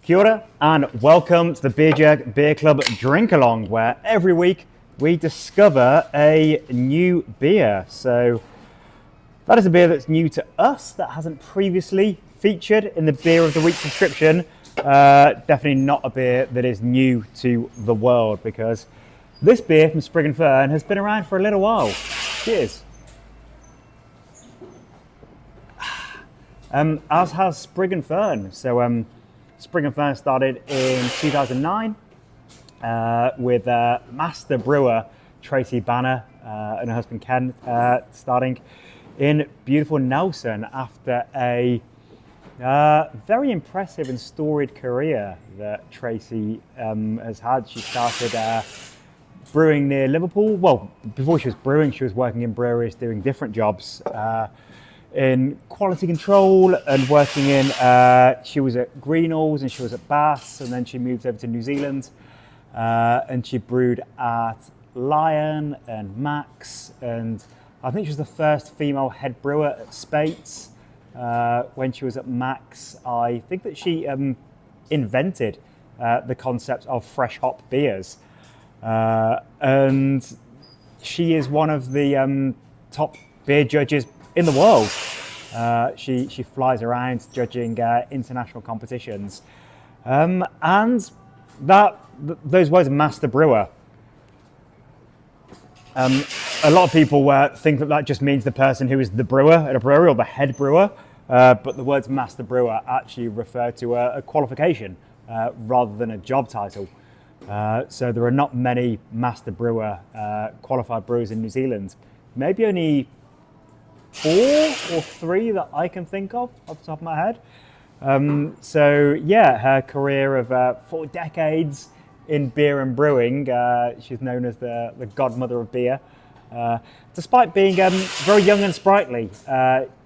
Kia ora and welcome to the Beer Jug Beer Club Drink Along, where every week we discover a new beer. So that is a beer that's new to us, that hasn't previously featured in the Beer of the Week subscription. Definitely not a beer that is new to the world, because this beer from Sprig and Fern has been around for a little while. Cheers. As has Sprig and Fern. So Sprig and Fern started in 2009 with master brewer Tracy Banner and her husband Ken starting in beautiful Nelson after a very impressive and storied career that Tracy has had. She started brewing near Liverpool. Well, before she was brewing, she was working in breweries doing different jobs. In quality control and working in, she was at Greenall's and she was at Bass, and then she moved over to New Zealand and she brewed at Lion and Max, and I think she was the first female head brewer at Spates. When she was at Max, I think that she invented the concept of fresh hop beers, and she is one of the top beer judges in the world. She flies around judging international competitions, and those words, master brewer. A lot of people think that just means the person who is the brewer at a brewery or the head brewer, but the words master brewer actually refer to a qualification rather than a job title. So there are not many master brewer qualified brewers in New Zealand. Maybe only 4 or 3 that I can think of off the top of my head. So yeah, her career of 4 decades in beer and brewing, she's known as the godmother of beer. Despite being very young and sprightly,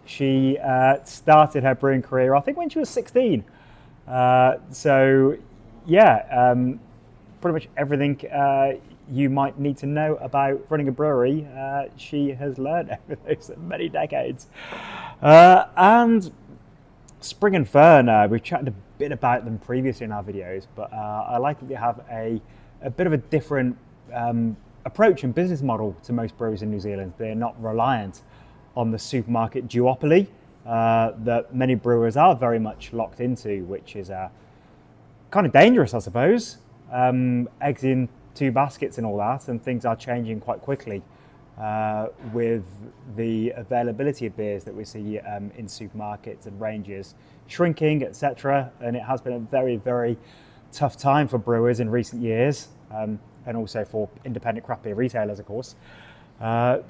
she started her brewing career, I think, when she was 16. So yeah, pretty much everything you might need to know about running a brewery, she has learned over those many decades. And Sprig and Fern, we've chatted a bit about them previously in our videos, but I like that they have a bit of a different approach and business model to most breweries in New Zealand. They're not reliant on the supermarket duopoly that many brewers are very much locked into, which is kind of dangerous, I suppose. Eggs in 2 baskets and all that, and things are changing quite quickly with the availability of beers that we see in supermarkets and ranges shrinking, etc. And it has been a very, very tough time for brewers in recent years, and also for independent craft beer retailers, of course.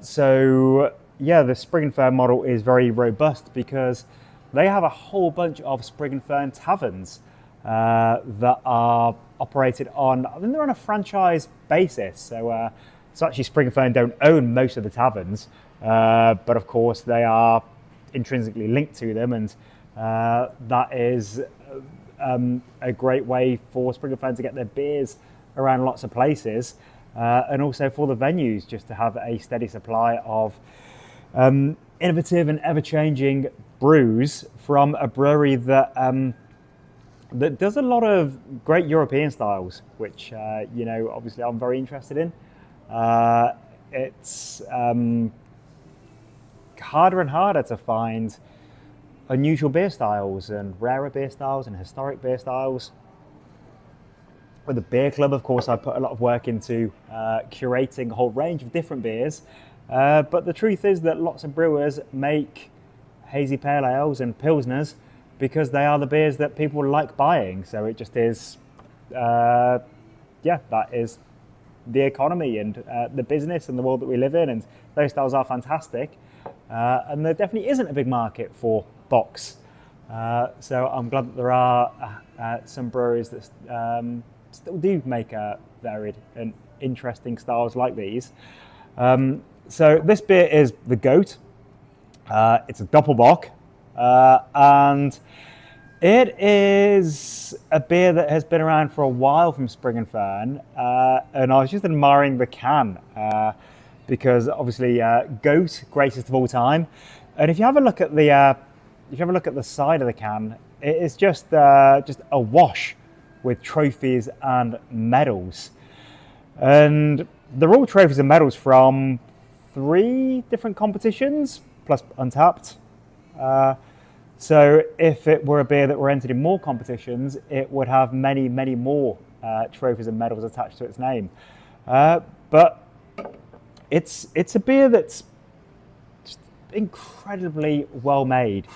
So yeah, the Sprig and Fern model is very robust because they have a whole bunch of Sprig and Fern taverns that are operated on, I think they're on a franchise basis. So actually Sprig and Fern don't own most of the taverns, but of course they are intrinsically linked to them, and that is a great way for Sprig and Fern to get their beers around lots of places, and also for the venues just to have a steady supply of innovative and ever-changing brews from a brewery that does a lot of great European styles, which obviously I'm very interested in. It's harder and harder to find unusual beer styles and rarer beer styles and historic beer styles. With the Beer Club, of course, I put a lot of work into curating a whole range of different beers, but the truth is that lots of brewers make hazy pale ales and pilsners because they are the beers that people like buying. So it just is, that is the economy and the business and the world that we live in, and those styles are fantastic. And there definitely isn't a big market for box. So I'm glad that there are some breweries that still do make varied and interesting styles like these. So this beer is the G.O.A.T. It's a Doppelbock. And it is a beer that has been around for a while from Sprig and Fern, and I was just admiring the can because obviously G.O.A.T, greatest of all time, and if you have a look at the side of the can, it is just a wash with trophies and medals. And they're all trophies and medals from 3 different competitions, plus Untapped. So if it were a beer that were entered in more competitions, it would have many, many more trophies and medals attached to its name. But it's a beer that's just incredibly well made.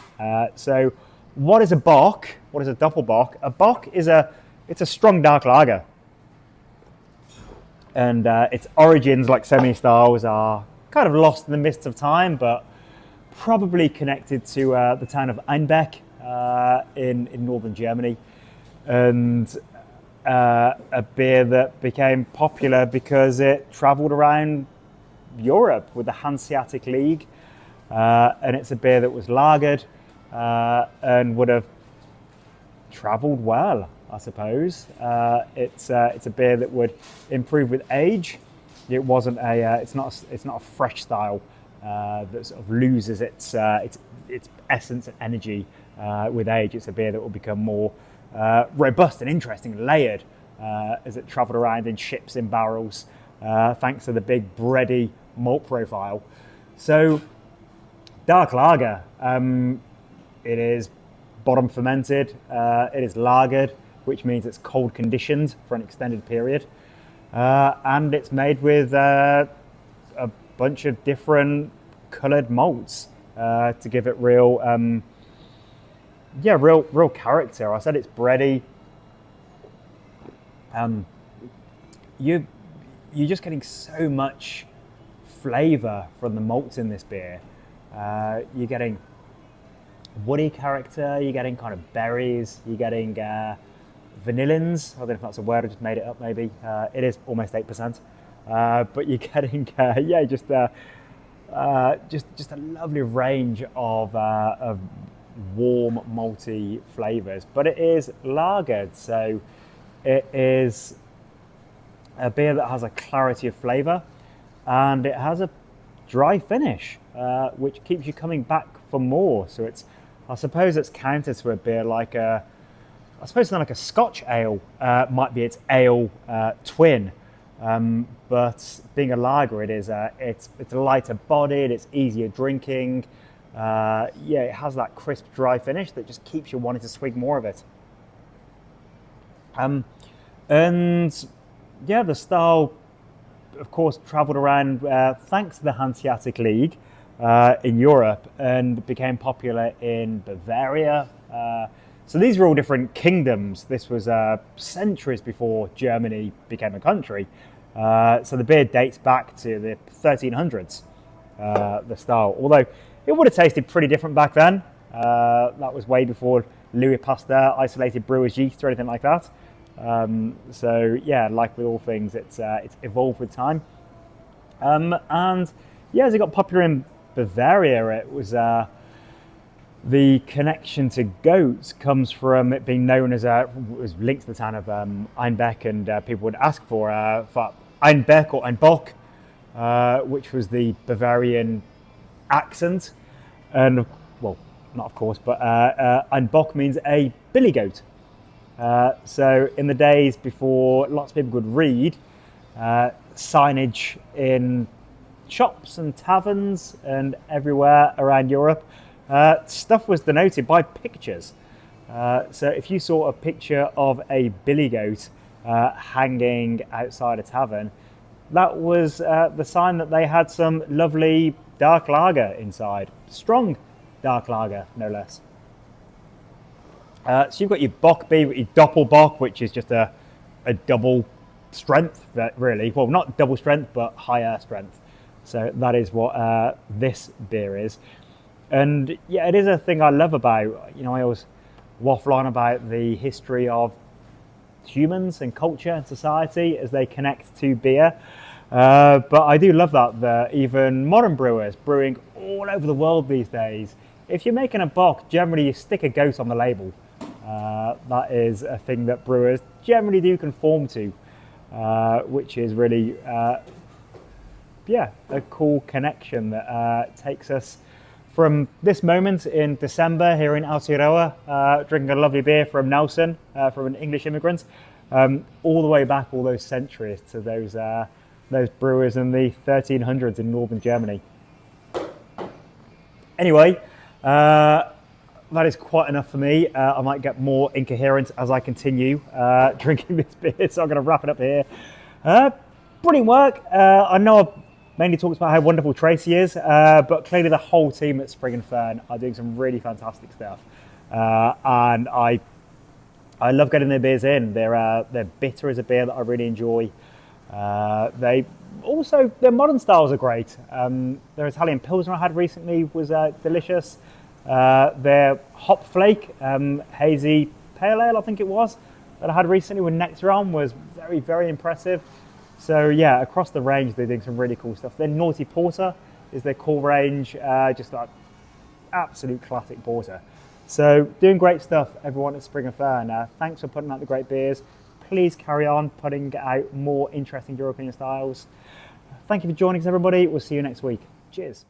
So what is a bock? What is a doppelbock? A bock is it's a strong dark lager. And its origins, like so many styles, are kind of lost in the mists of time, but probably connected to the town of Einbeck in northern Germany, and a beer that became popular because it travelled around Europe with the Hanseatic League, and it's a beer that was lagered and would have travelled well, I suppose. It's a beer that would improve with age. It wasn't it's not a fresh style that sort of loses its essence and energy with age. It's a beer that will become more robust and interesting, and layered as it travelled around in ships in barrels, thanks to the big bready malt profile. So, dark lager. It is bottom fermented. It is lagered, which means it's cold conditioned for an extended period, and it's made with a bunch of different coloured malts to give it real character. I said it's bready. You're just getting so much flavour from the malts in this beer. You're getting woody character, you're getting kind of berries, you're getting vanillins. I don't know if that's a word, I just made it up maybe. It is almost 8%. But you're getting just a lovely range of warm malty flavours. But it is lagered, so it is a beer that has a clarity of flavour, and it has a dry finish, which keeps you coming back for more. So I suppose it's counter to a beer like I suppose something like a Scotch ale might be its ale twin. But being a lager, it's lighter bodied, it's easier drinking. It has that crisp, dry finish that just keeps you wanting to swig more of it. The style, of course, travelled around thanks to the Hanseatic League in Europe, and became popular in Bavaria. So these were all different kingdoms. This was centuries before Germany became a country. So the beer dates back to the 1300s, the style. Although it would have tasted pretty different back then. That was way before Louis Pasteur isolated brewer's yeast or anything like that. Like with all things, it's evolved with time. As it got popular in Bavaria, it was the connection to goats comes from it being known as was linked to the town of Einbeck, and people would ask for Einbeck or Einbock, which was the Bavarian accent, and well, not of course, but Einbock means a billy goat. So in the days before lots of people could read, signage in shops and taverns and everywhere around Europe, stuff was denoted by pictures. So if you saw a picture of a billy goat hanging outside a tavern, that was the sign that they had some lovely dark lager inside. Strong dark lager, no less. So you've got your Bock beer, your Doppelbock, which is just a double strength, really. Well, not double strength, but higher strength. So that is what this beer is. And yeah, it is a thing I love about, I always waffle on about the history of humans and culture and society as they connect to beer. But I do love that even modern brewers brewing all over the world these days, if you're making a bock, generally you stick a goat on the label. That is a thing that brewers generally do conform to, which is really, a cool connection that takes us from this moment in December here in Aotearoa, drinking a lovely beer from Nelson, from an English immigrant, all the way back all those centuries to those brewers in the 1300s in northern Germany. Anyway, that is quite enough for me. I might get more incoherent as I continue drinking this beer, so I'm going to wrap it up here. Brilliant work. I know I've mainly talked about how wonderful Tracy is, but clearly the whole team at Sprig and Fern are doing some really fantastic stuff. And I love getting their beers in. They're bitter as a beer that I really enjoy. Their modern styles are great. Their Italian Pilsner I had recently was delicious. Their Hop Flake, hazy pale ale, I think it was, that I had recently with nectar on was very, very impressive. So yeah, across the range, they're doing some really cool stuff. Their Naughty Porter is their core range, just like absolute classic porter. So doing great stuff, everyone at Sprig and Fern. Thanks for putting out the great beers. Please carry on putting out more interesting European styles. Thank you for joining us, everybody. We'll see you next week. Cheers.